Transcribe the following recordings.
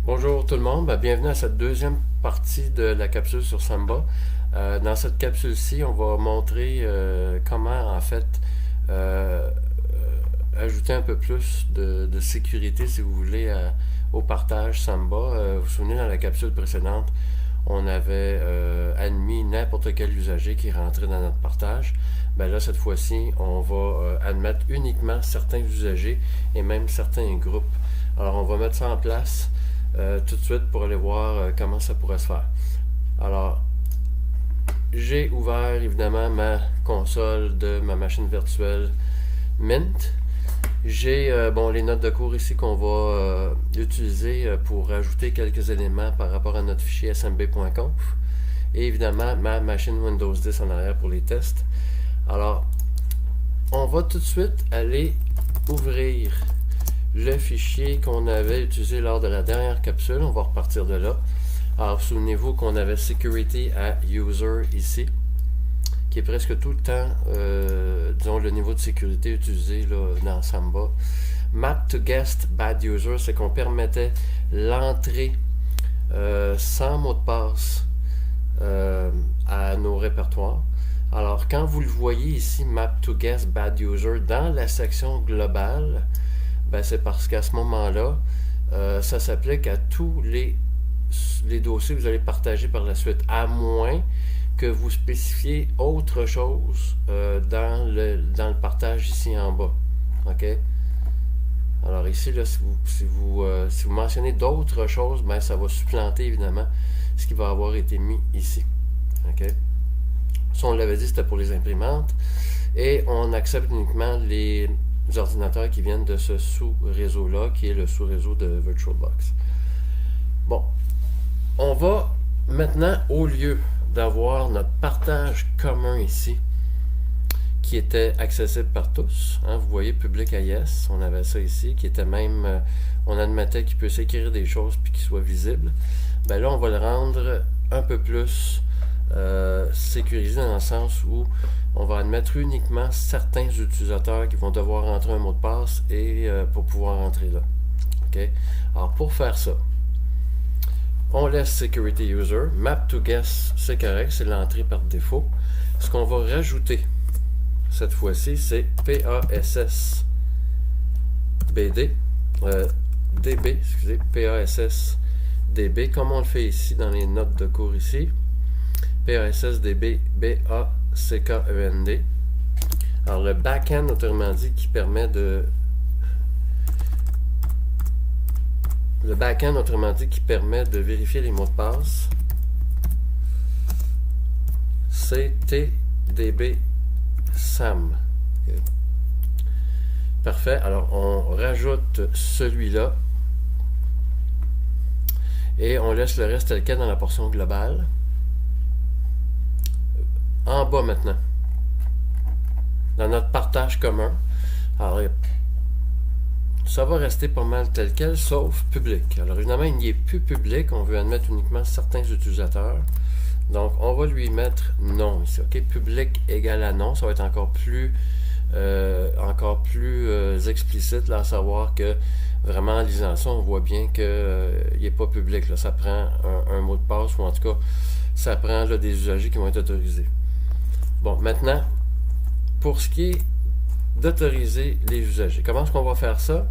Bonjour tout le monde, bienvenue à cette deuxième partie de la capsule sur Samba. Dans cette capsule-ci, on va montrer comment en fait euh, ajouter un peu plus de sécurité, si vous voulez, au partage Samba. Vous vous souvenez, dans la capsule précédente, on avait admis n'importe quel usager qui rentrait dans notre partage. Ben là, cette fois-ci, on va admettre uniquement certains usagers et même certains groupes. Alors, on va mettre ça en place tout de suite pour aller voir comment ça pourrait se faire. Alors, j'ai ouvert évidemment ma console de ma machine virtuelle Mint. J'ai les notes de cours ici qu'on va utiliser pour ajouter quelques éléments par rapport à notre fichier smb.conf. Et évidemment, ma machine Windows 10 en arrière pour les tests. Alors, on va tout de suite aller ouvrir le fichier qu'on avait utilisé lors de la dernière capsule. On va repartir de là. Alors, souvenez-vous qu'on avait Security à User ici, qui est presque tout le temps, disons, le niveau de sécurité utilisé là, dans Samba. Map to Guest Bad User, c'est qu'on permettait l'entrée sans mot de passe à nos répertoires. Alors, quand vous le voyez ici, Map to Guest Bad User, dans la section globale, c'est parce qu'à ce moment-là, ça s'applique à tous les dossiers que vous allez partager par la suite, à moins que vous spécifiez autre chose dans le partage ici en bas. OK? Alors ici, là, si vous mentionnez d'autres choses, ça va supplanter évidemment ce qui va avoir été mis ici. OK? Ça, on l'avait dit, c'était pour les imprimantes. Et on accepte uniquement les ordinateurs qui viennent de ce sous-réseau-là, qui est le sous-réseau de VirtualBox. Bon, on va maintenant, au lieu d'avoir notre partage commun ici, qui était accessible par tous, vous voyez, public AES, on avait ça ici, qui était même, on admettait qu'il peut s'écrire des choses puis qu'il soit visible. Là, on va le rendre un peu plus sécurisé dans le sens où on va admettre uniquement certains utilisateurs qui vont devoir rentrer un mot de passe et pour pouvoir entrer là. OK? Alors, pour faire ça, on laisse Security User. Map to Guest, c'est correct, c'est l'entrée par défaut. Ce qu'on va rajouter, cette fois-ci, c'est PASS BD, DB, excusez, PASS DB, comme on le fait ici dans les notes de cours ici. PASS DB BACKEND. Alors le backend, autrement dit, qui permet de vérifier les mots de passe, c'est TDB SAM. Okay. Parfait. Alors on rajoute celui-là et on laisse le reste tel quel dans la portion globale. En bas maintenant, dans notre partage commun, alors ça va rester pas mal tel quel, sauf public. Alors évidemment, il n'y est plus public, on veut admettre uniquement certains utilisateurs. Donc on va lui mettre non ici, ok? Public égale à non, ça va être encore plus explicite, là, à savoir que vraiment en lisant ça, on voit bien qu'il n'est pas public. Là. Ça prend un mot de passe, ou en tout cas, ça prend là, des usagers qui vont être autorisés. Bon, maintenant, pour ce qui est d'autoriser les usagers, comment est-ce qu'on va faire ça?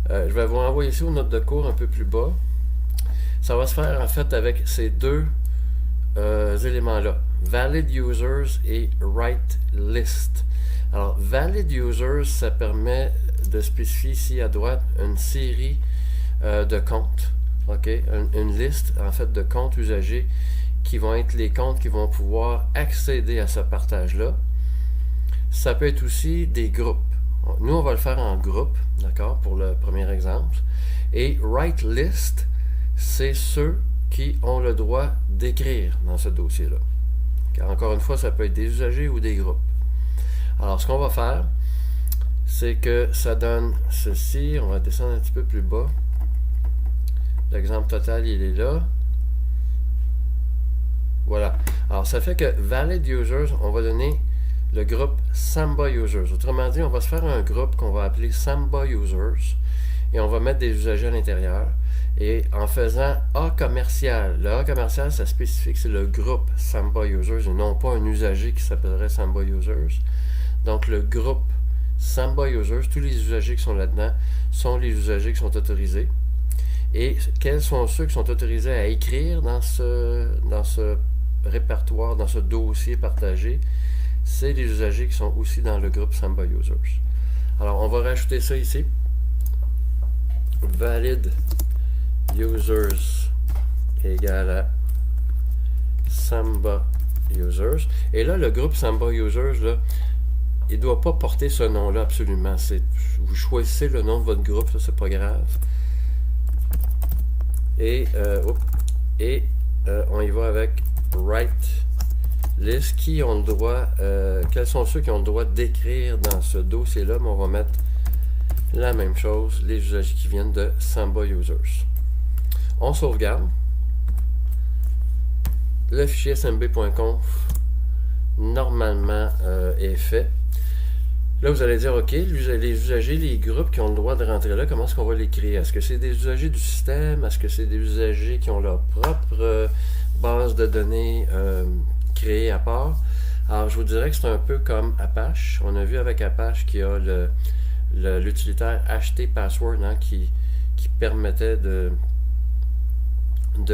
Je vais vous renvoyer ici aux notes de cours un peu plus bas. Ça va se faire en fait avec ces deux éléments-là, Valid Users et Write List. Alors, Valid Users, ça permet de spécifier ici à droite une série de comptes, ok? Une liste en fait de comptes usagers qui vont être les comptes qui vont pouvoir accéder à ce partage-là. Ça peut être aussi des groupes. Nous, on va le faire en groupe, d'accord, pour le premier exemple. Et Write List, c'est ceux qui ont le droit d'écrire dans ce dossier-là. Car encore une fois, ça peut être des usagers ou des groupes. Alors, ce qu'on va faire, c'est que ça donne ceci. On va descendre un petit peu plus bas. L'exemple total, il est là. Voilà. Alors, ça fait que Valid Users, on va donner le groupe Samba Users. Autrement dit, on va se faire un groupe qu'on va appeler Samba Users et on va mettre des usagers à l'intérieur. Et en faisant A commercial, le A commercial, ça spécifie que c'est le groupe Samba Users et non pas un usager qui s'appellerait Samba Users. Donc le groupe Samba Users, tous les usagers qui sont là-dedans sont les usagers qui sont autorisés. Et quels sont ceux qui sont autorisés à écrire dans ce répertoire, dans ce dossier partagé? C'est les usagers qui sont aussi dans le groupe Samba Users. Alors on va rajouter ça ici. Valid users égale à Samba users. Et là, le groupe Samba users, là, il ne doit pas porter ce nom-là absolument. Vous choisissez le nom de votre groupe, ça c'est pas grave. Et on y va avec write list. Quels sont ceux qui ont le droit d'écrire dans ce dossier-là? Mais on va mettre la même chose, les usagers qui viennent de Samba users. On sauvegarde. Le fichier smb.conf normalement est fait. Là, vous allez dire, OK, les usagers, les groupes qui ont le droit de rentrer là, comment est-ce qu'on va les créer? Est-ce que c'est des usagers du système? Est-ce que c'est des usagers qui ont leur propre base de données créée à part? Alors, je vous dirais que c'est un peu comme Apache. On a vu avec Apache qu'il y a l'utilitaire htpassword qui permettait de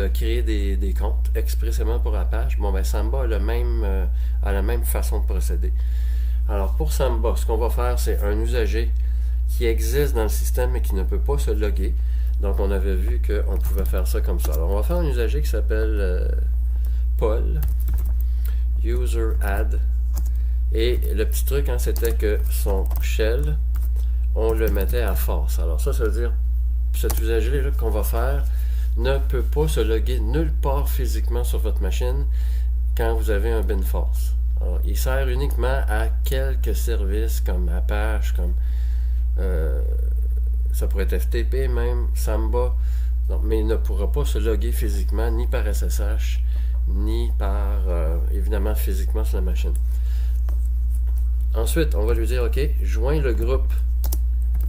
créer des comptes expressément pour Apache. Bon, ben Samba a la même façon de procéder. Alors, pour Samba, ce qu'on va faire, c'est un usager qui existe dans le système mais qui ne peut pas se loguer. Donc, on avait vu qu'on pouvait faire ça comme ça. Alors, on va faire un usager qui s'appelle Paul, user add. Et le petit truc, c'était que son shell, on le mettait à false. Alors, ça veut dire cet usager-là qu'on va faire ne peut pas se loguer nulle part physiquement sur votre machine quand vous avez un bin false. Alors, il sert uniquement à quelques services comme Apache, comme ça pourrait être FTP même, Samba, donc, mais il ne pourra pas se loguer physiquement, ni par SSH, ni par, évidemment, physiquement sur la machine. Ensuite, on va lui dire, OK, joins le groupe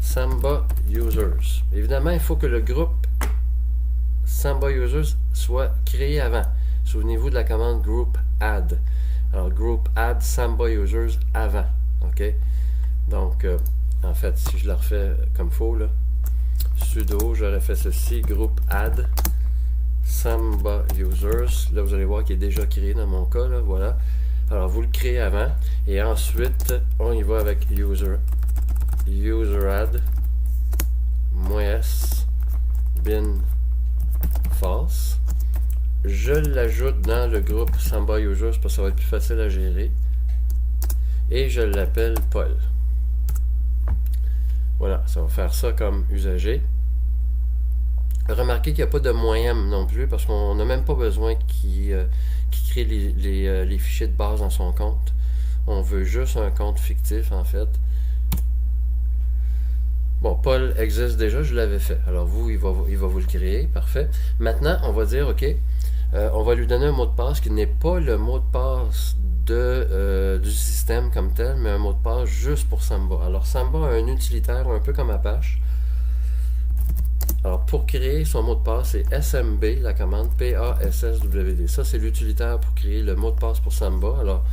Samba Users. Évidemment, il faut que le groupe Samba Users soit créé avant. Souvenez-vous de la commande group add. Alors, group add Samba Users avant. OK? Donc, en fait, si je le refais comme il faut, là, sudo, j'aurais fait ceci, group add Samba Users. Là, vous allez voir qu'il est déjà créé dans mon cas. Là, voilà. Alors, vous le créez avant. Et ensuite, on y va avec user add -s bin false. Je l'ajoute dans le groupe Samba Users parce que ça va être plus facile à gérer. Et je l'appelle Paul. Voilà, ça va faire ça comme usager. Remarquez qu'il n'y a pas de moyen non plus parce qu'on n'a même pas besoin qu'il crée les fichiers de base dans son compte. On veut juste un compte fictif en fait. Bon, Paul existe déjà, je l'avais fait. Alors vous, il va vous le créer, parfait. Maintenant, on va dire, OK, on va lui donner un mot de passe qui n'est pas le mot de passe du système comme tel, mais un mot de passe juste pour Samba. Alors Samba a un utilitaire un peu comme Apache. Alors pour créer son mot de passe, c'est smb, la commande PASSWD. Ça, c'est l'utilitaire pour créer le mot de passe pour Samba. Alors,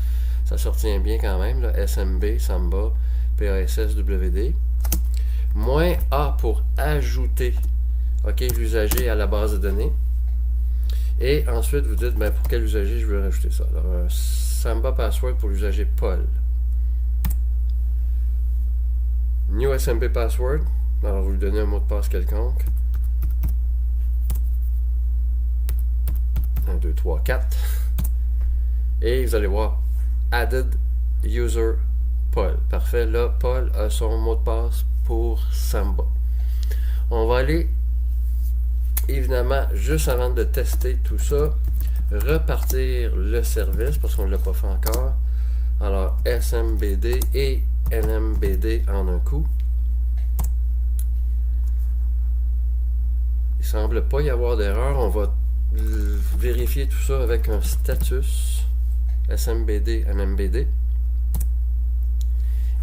ça se retient bien quand même, là, smb, Samba, PASSWD. -A pour ajouter, OK, l'usager à la base de données. Et ensuite, vous dites, ben, pour quel usager je veux rajouter ça. Alors, Samba password pour l'usager Paul. New SMB password. Alors, vous lui donnez un mot de passe quelconque. 1, 2, 3, 4. Et vous allez voir, added user Paul. Parfait. Là, Paul a son mot de passe pour Samba. On va aller, évidemment, juste avant de tester tout ça, repartir le service parce qu'on ne l'a pas fait encore. Alors, SMBD et NMBD en un coup. Il ne semble pas y avoir d'erreur. On va vérifier tout ça avec un status SMBD, NMBD.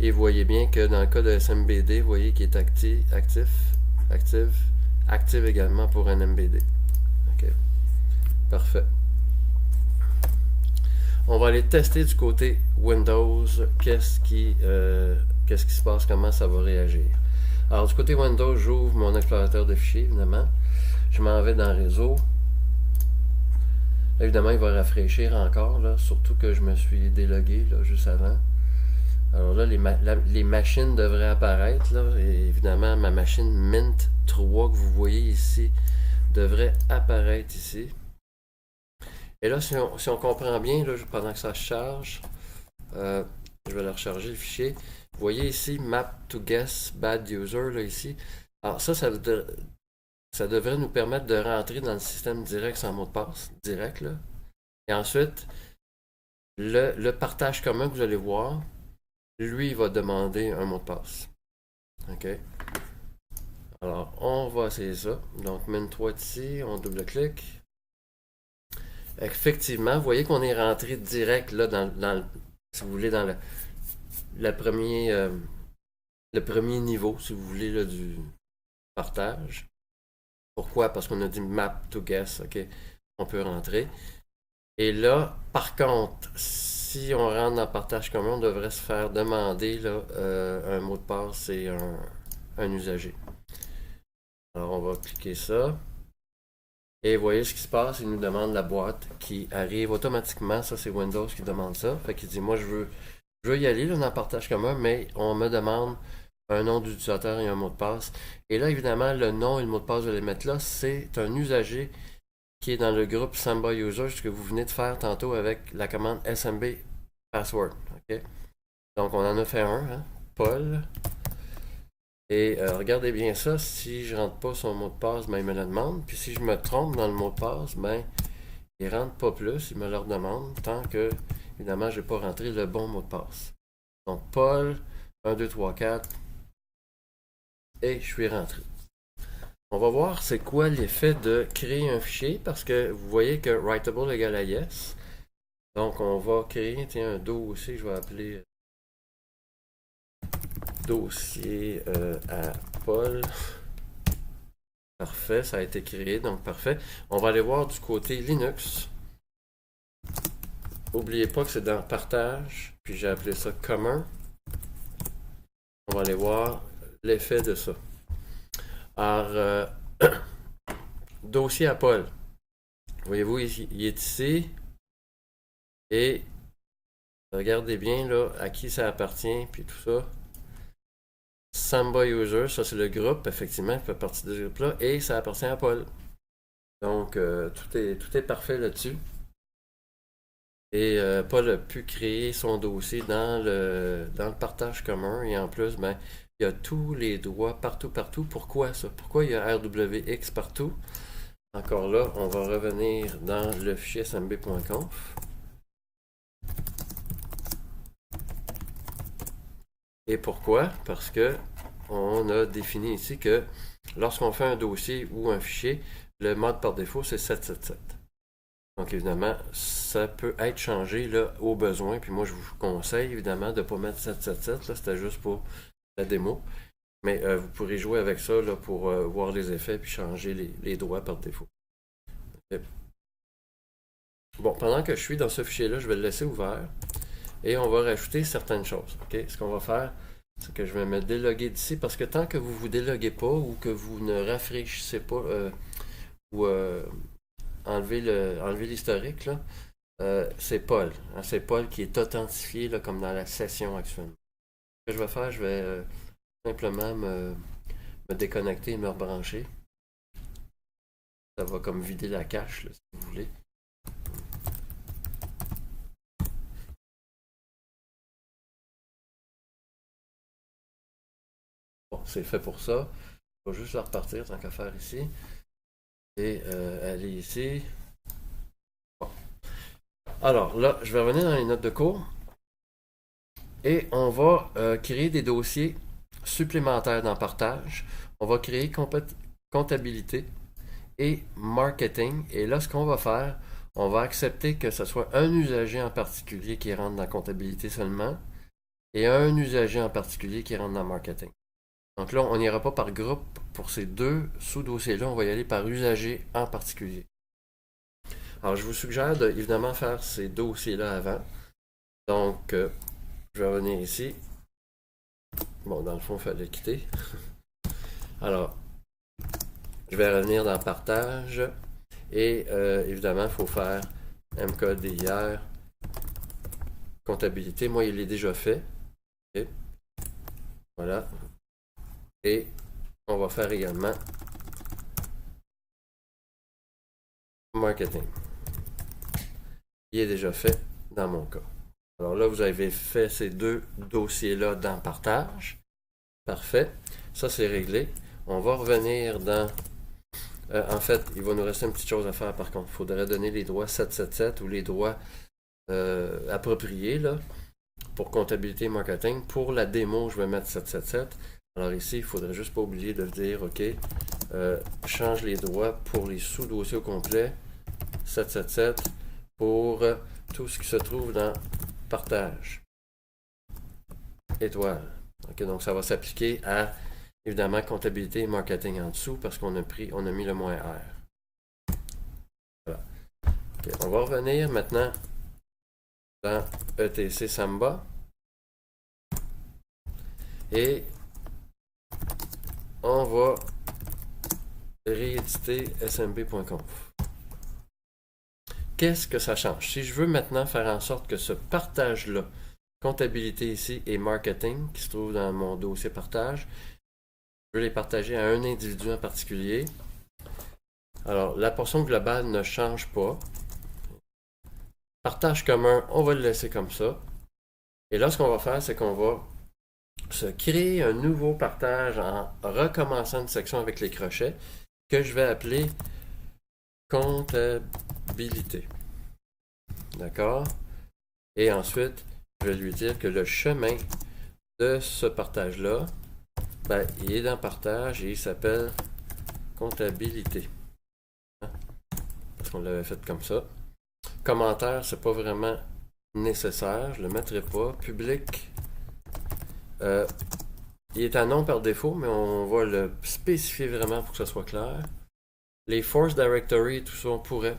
Et vous voyez bien que dans le cas de SMBD, vous voyez qu'il est active, active également pour un MBD. OK. Parfait. On va aller tester du côté Windows qu'est-ce qui se passe, comment ça va réagir. Alors du côté Windows, j'ouvre mon explorateur de fichiers, évidemment. Je m'en vais dans Réseau. Là, évidemment, il va rafraîchir encore, là, surtout que je me suis délogué là, juste avant. Alors là, les machines devraient apparaître. Là, et évidemment, ma machine Mint 3 que vous voyez ici devrait apparaître ici. Et là, si on comprend bien, là, pendant que ça se charge, je vais le recharger le fichier. Vous voyez ici, map to guess bad user, là, ici. Alors ça devrait nous permettre de rentrer dans le système direct sans mot de passe, direct, là. Et ensuite, le partage commun que vous allez voir, lui, il va demander un mot de passe. OK? Alors, on va essayer ça. Donc, Min3 ici, on double-clique. Effectivement, vous voyez qu'on est rentré direct là si vous voulez, dans le premier niveau, si vous voulez, là, du partage. Pourquoi? Parce qu'on a dit map to guess, ok? On peut rentrer. Et là, par contre, si on rentre dans le partage commun, on devrait se faire demander là, un mot de passe et un usager. Alors, on va cliquer ça. Et vous voyez ce qui se passe, il nous demande la boîte qui arrive automatiquement. Ça, c'est Windows qui demande ça. Fait qu'il dit, moi, je veux y aller là, dans le partage commun, mais on me demande un nom d'utilisateur et un mot de passe. Et là, évidemment, le nom et le mot de passe, je vais les mettre là. C'est un usager qui est dans le groupe Samba User, ce que vous venez de faire tantôt avec la commande smb password. Okay? Donc, on en a fait un, hein? Paul. Et regardez bien ça, si je rentre pas son mot de passe, ben, il me le demande. Puis si je me trompe dans le mot de passe, ben, il rentre pas plus, il me le redemande, tant que, évidemment, j'ai pas rentré le bon mot de passe. Donc, Paul, 1, 2, 3, 4, et je suis rentré. On va voir c'est quoi l'effet de créer un fichier, parce que vous voyez que writable égale à yes. Donc, on va créer, tiens, un dossier, je vais appeler dossier à Paul. Parfait, ça a été créé, donc parfait. On va aller voir du côté Linux. N'oubliez pas que c'est dans partage, puis j'ai appelé ça commun. On va aller voir l'effet de ça. Alors, dossier à Paul. Voyez-vous, il est ici. Et regardez bien là à qui ça appartient, puis tout ça. Samba User, ça c'est le groupe, effectivement, qui fait partie de ce groupe-là, et ça appartient à Paul. Donc, tout est parfait là-dessus. Et Paul a pu créer son dossier dans le partage commun, et en plus, ben, il y a tous les droits partout. Pourquoi ça? Pourquoi il y a RWX partout? Encore là, on va revenir dans le fichier smb.conf. Et pourquoi? Parce que on a défini ici que lorsqu'on fait un dossier ou un fichier, le mode par défaut, c'est 777. Donc évidemment, ça peut être changé là, au besoin. Puis moi, je vous conseille évidemment de ne pas mettre 777. Là, c'était juste pour la démo. Mais vous pourrez jouer avec ça là, pour voir les effets puis changer les droits par défaut. Okay. Bon, pendant que je suis dans ce fichier-là, je vais le laisser ouvert. Et on va rajouter certaines choses. Okay? Ce qu'on va faire, c'est que je vais me déloguer d'ici parce que tant que vous ne vous déloguez pas ou que vous ne rafraîchissez pas ou enlevez l'historique, c'est Paul. Hein, c'est Paul qui est authentifié là, comme dans la session actuellement. Ce que je vais faire, je vais simplement me déconnecter et me rebrancher. Ça va comme vider la cache, là, si vous voulez. Bon, c'est fait pour ça. Je vais juste la repartir tant qu'à faire ici. Et aller ici. Bon. Alors là, je vais revenir dans les notes de cours. Et on va créer des dossiers supplémentaires dans partage. On va créer comptabilité et marketing. Et là, ce qu'on va faire, on va accepter que ce soit un usager en particulier qui rentre dans comptabilité seulement et un usager en particulier qui rentre dans marketing. Donc là, on n'ira pas par groupe pour ces deux sous-dossiers-là, on va y aller par usager en particulier. Alors, je vous suggère de, évidemment, faire ces dossiers-là avant. Donc, je vais revenir ici. Bon, dans le fond, il fallait quitter. Alors, je vais revenir dans Partage. Et évidemment, il faut faire MKDIR, comptabilité. Moi, il est déjà fait. Okay. Voilà. Et on va faire également marketing. Il est déjà fait dans mon cas. Alors là, vous avez fait ces deux dossiers-là dans Partage. Parfait. Ça, c'est réglé. On va revenir dans... en fait, il va nous rester une petite chose à faire par contre. Il faudrait donner les droits 777 ou les droits appropriés là, pour comptabilité et marketing. Pour la démo, je vais mettre 777. Alors ici, il ne faudrait juste pas oublier de dire OK, change les droits pour les sous-dossiers au complet 777 pour tout ce qui se trouve dans Partage. Étoile. OK, donc ça va s'appliquer à évidemment comptabilité et marketing en dessous parce qu'on a mis le moins R. Voilà. Okay, on va revenir maintenant dans ETC Samba et on va rééditer smb.conf. Qu'est-ce que ça change? Si je veux maintenant faire en sorte que ce partage-là, comptabilité ici et marketing, qui se trouve dans mon dossier partage, je veux les partager à un individu en particulier. Alors, la portion globale ne change pas. Partage commun, on va le laisser comme ça. Et là, ce qu'on va faire, c'est qu'on va se créer un nouveau partage en recommençant une section avec les crochets que je vais appeler comptabilité. D'accord? Et ensuite, je vais lui dire que le chemin de ce partage-là, ben, il est dans partage et il s'appelle comptabilité. Parce qu'on l'avait fait comme ça. Commentaire, c'est pas vraiment nécessaire, je le mettrai pas. Public, il est à non par défaut, mais on va le spécifier vraiment pour que ce soit clair. Les force directory, tout ça, on pourrait.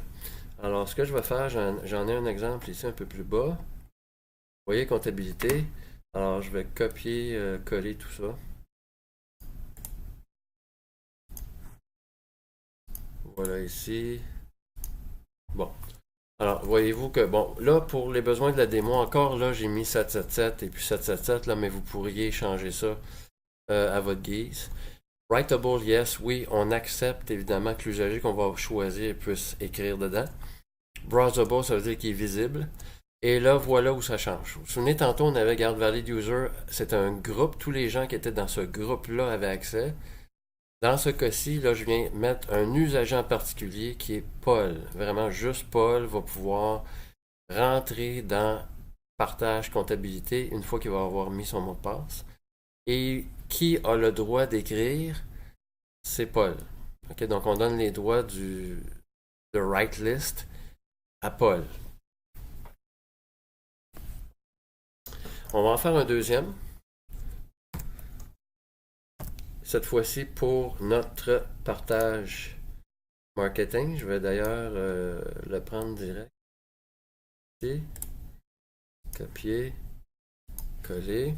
Alors, ce que je vais faire, j'en ai un exemple ici un peu plus bas. Vous voyez, comptabilité. Alors, je vais copier, coller tout ça. Voilà ici. Bon. Alors, voyez-vous que, bon, là, pour les besoins de la démo, encore là, j'ai mis 777 et puis 777, là, mais vous pourriez changer ça à votre guise. Writable, yes, oui, on accepte évidemment que l'usager qu'on va choisir puisse écrire dedans. Browsable, ça veut dire qu'il est visible. Et là, voilà où ça change. Vous vous souvenez, tantôt, on avait Guard Valid User, c'était un groupe, tous les gens qui étaient dans ce groupe-là avaient accès. Dans ce cas-ci, là, je viens mettre un usager en particulier qui est Paul. Vraiment, juste Paul va pouvoir rentrer dans partage comptabilité une fois qu'il va avoir mis son mot de passe. Et qui a le droit d'écrire? C'est Paul. Okay, donc, on donne les droits de write list à Paul. On va en faire un deuxième. Cette fois-ci pour notre partage marketing. Je vais d'ailleurs le prendre direct. Ici. Copier. Coller.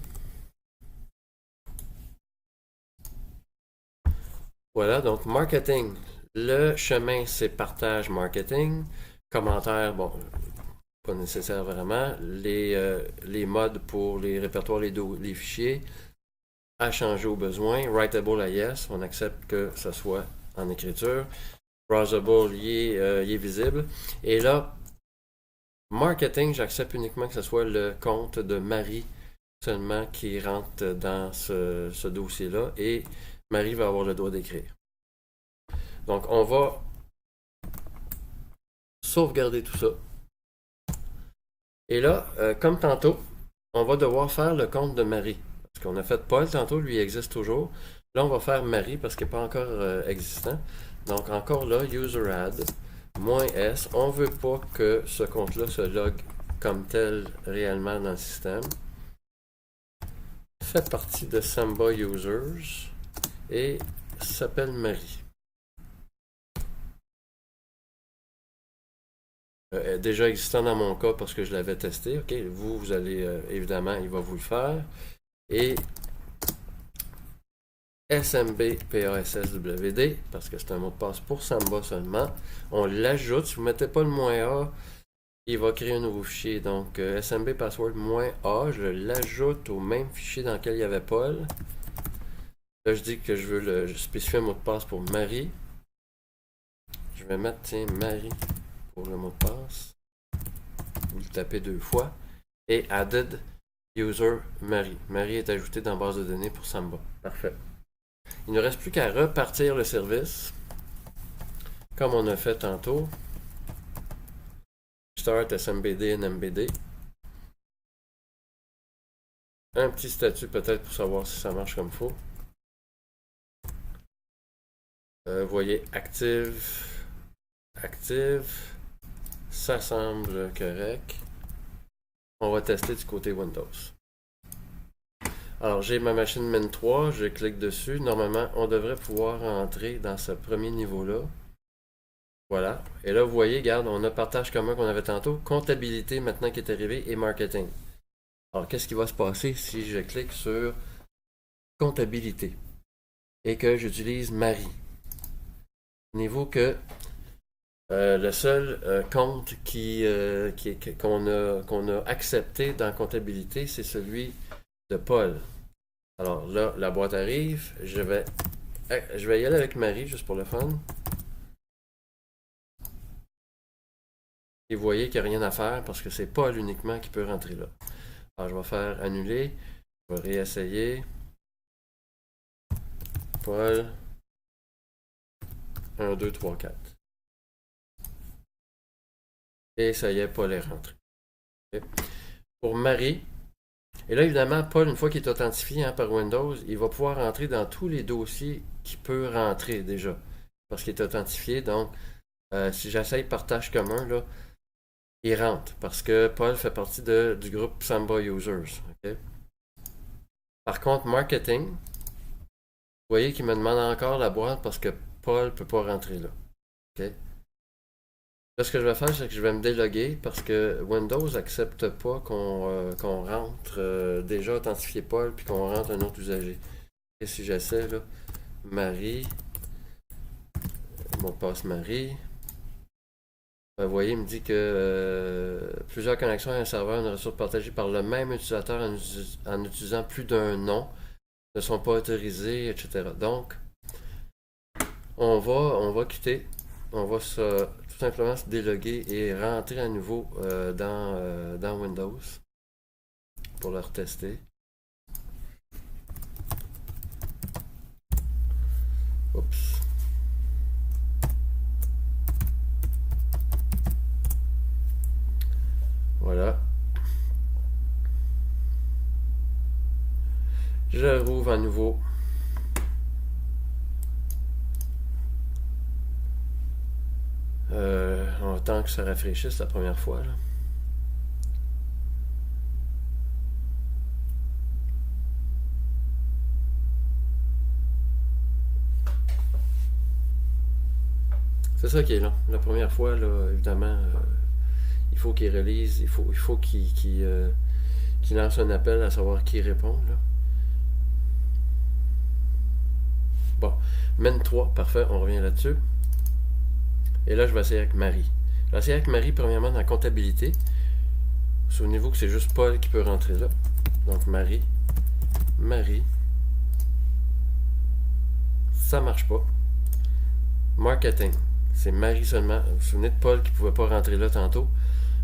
Voilà, donc marketing. Le chemin, c'est partage marketing. Commentaire, bon, pas nécessaire vraiment. Les modes pour les répertoires, les fichiers. À changer au besoin. Writable à yes, on accepte que ce soit en écriture. Browsable, il est visible. Et là, marketing, j'accepte uniquement que ce soit le compte de Marie seulement qui rentre dans ce dossier-là. Et Marie va avoir le droit d'écrire. Donc, on va sauvegarder tout ça. Et là, comme tantôt, on va devoir faire le compte de Marie. Parce qu'on a fait Paul tantôt, lui existe toujours. Là, on va faire Marie parce qu'il n'est pas encore existant. Donc, encore là, user add, -s. On ne veut pas que ce compte-là se log comme tel réellement dans le système. fait partie de Samba Users et s'appelle Marie. Déjà existant dans mon cas parce que je l'avais testé. Ok, vous allez évidemment, il va vous le faire. Et SMB PASSWD parce que c'est un mot de passe pour Samba seulement. On l'ajoute. Si vous ne mettez pas le "-a", il va créer un nouveau fichier. Donc SMB password "-a", je l'ajoute au même fichier dans lequel il y avait Paul. Là, je dis que je veux spécifier un mot de passe pour Marie. Je vais mettre, tiens, Marie pour le mot de passe. Vous le tapez 2 fois. Et added user Marie. Marie est ajoutée dans la base de données pour Samba. Parfait. Il ne reste plus qu'à repartir le service. Comme on a fait tantôt. Start SMBD NMBD. Un petit statut peut-être pour savoir si ça marche comme il faut. Vous voyez, active. Ça semble correct. On va tester du côté Windows. Alors, j'ai ma machine Min3, je clique dessus. Normalement, on devrait pouvoir entrer dans ce premier niveau-là. Voilà. Et là, vous voyez, regarde, on a partage commun qu'on avait tantôt, comptabilité maintenant qui est arrivé et marketing. Alors, qu'est-ce qui va se passer si je clique sur comptabilité et que j'utilise Marie? Niveau que le seul compte qu'on a accepté dans comptabilité, c'est celui de Paul. Alors là, la boîte arrive. Je vais y aller avec Marie, juste pour le fun. Et vous voyez qu'il n'y a rien à faire parce que c'est Paul uniquement qui peut rentrer là. Alors je vais faire annuler. Je vais réessayer. Paul. 1, 2, 3, 4. Et ça y est, Paul est rentré. Okay. Pour Marie, et là évidemment, Paul, une fois qu'il est authentifié par Windows, il va pouvoir rentrer dans tous les dossiers qu'il peut rentrer déjà. Parce qu'il est authentifié, donc si j'essaye partage commun, là, il rentre. Parce que Paul fait partie du groupe Samba Users. Okay? Par contre, marketing, vous voyez qu'il me demande encore la boîte parce que Paul ne peut pas rentrer là. Okay? Là, ce que je vais faire, c'est que je vais me déloguer parce que Windows n'accepte pas qu'on rentre déjà authentifié Paul puis qu'on rentre un autre usager. Et si j'essaie, là, Marie, mot de passe Marie, vous voyez, il me dit que plusieurs connexions à un serveur, une ressource partagée par le même utilisateur en utilisant plus d'un nom ne sont pas autorisées, etc. Donc, on va quitter, on va tout simplement se déloguer et rentrer à nouveau dans Windows pour le retester. Oups. Voilà. Je rouvre à nouveau. On attend que ça rafraîchisse la première fois. Là. C'est ça qui est là. La première fois, là, évidemment, il faut qu'il relise, il faut qu'il lance un appel à savoir qui répond. Là. Bon, Min 3, parfait, on revient là-dessus. Et là, je vais essayer avec Marie. Je vais essayer avec Marie, premièrement, dans la comptabilité. Souvenez-vous que c'est juste Paul qui peut rentrer là. Donc, Marie. Ça marche pas. Marketing. C'est Marie seulement. Vous vous souvenez de Paul qui ne pouvait pas rentrer là tantôt.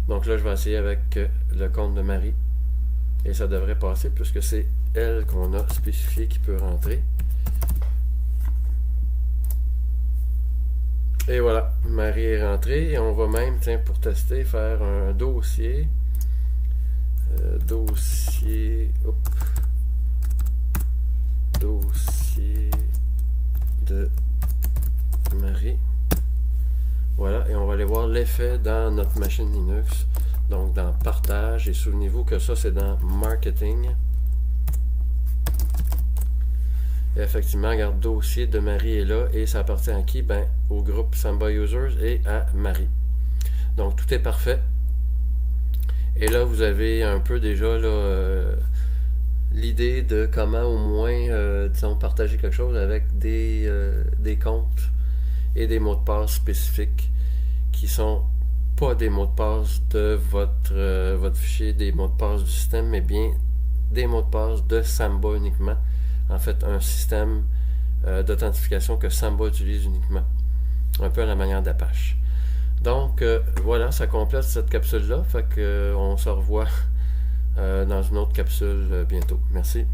Donc là, je vais essayer avec le compte de Marie. Et ça devrait passer puisque c'est elle qu'on a spécifié qui peut rentrer. Et voilà, Marie est rentrée. Et on va même, tiens, pour tester, faire un dossier. Dossier de Marie. Voilà, et on va aller voir l'effet dans notre machine Linux. Donc dans partage, et souvenez-vous que ça c'est dans marketing. Et effectivement, regarde, dossier de Marie est là et ça appartient à qui? Ben, au groupe Samba Users et à Marie. Donc tout est parfait. Et là, vous avez un peu déjà là, l'idée de comment au moins, disons, partager quelque chose avec des comptes et des mots de passe spécifiques qui sont pas des mots de passe de votre fichier des mots de passe du système, mais bien des mots de passe de Samba uniquement. En fait, un système d'authentification que Samba utilise uniquement. Un peu à la manière d'Apache. Donc, voilà, ça complète cette capsule-là. Fait que, on se revoit dans une autre capsule bientôt. Merci.